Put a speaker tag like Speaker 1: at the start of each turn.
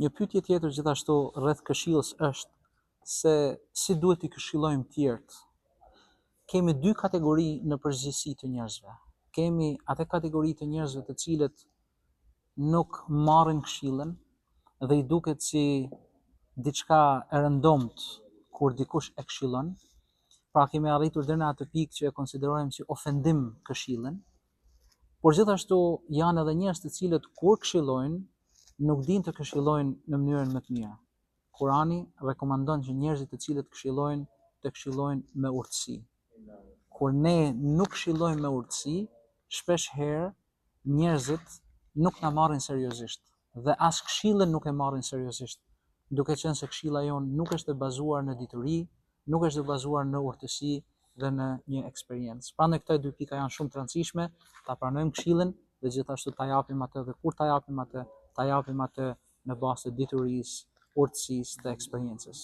Speaker 1: Një pyetje tjetër gjithashtu rreth këshillës është se si duhet i këshillojmë tjerët. Kemi dy kategori në përgjithësi të njerëzve. Kemi atë kategori të njerëzve të cilët nuk marrin këshillën dhe i duket si diçka e rëndomt kur dikush e këshillon. Pra kemi arritur deri në atë pikë që e konsiderojmë si ofendim këshillën. Por gjithashtu janë edhe njerëz të cilët kur këshillojnë nuk dinë të këshillojnë në mënyrën më të mirë. Kurani rekomandon që njerëzit të cilët këshillojnë të këshillojnë me urtësi. Kur ne nuk këshillojmë me urtësi, shpesh herë njerëzit nuk na marrin seriozisht dhe as këshillën nuk e marrin seriozisht, duke qenë se këshilla jonë nuk është e bazuar në dituri, nuk është e bazuar në urtësi dhe në një eksperiencë. Prandaj këto dy pika janë shumë të rëndësishme, ta pranojmë këshillën dhe gjithashtu ta japim atë dhe kur ta japim atë, ta japim atë në bazë të diturisë, urtësisë dhe eksperiencës.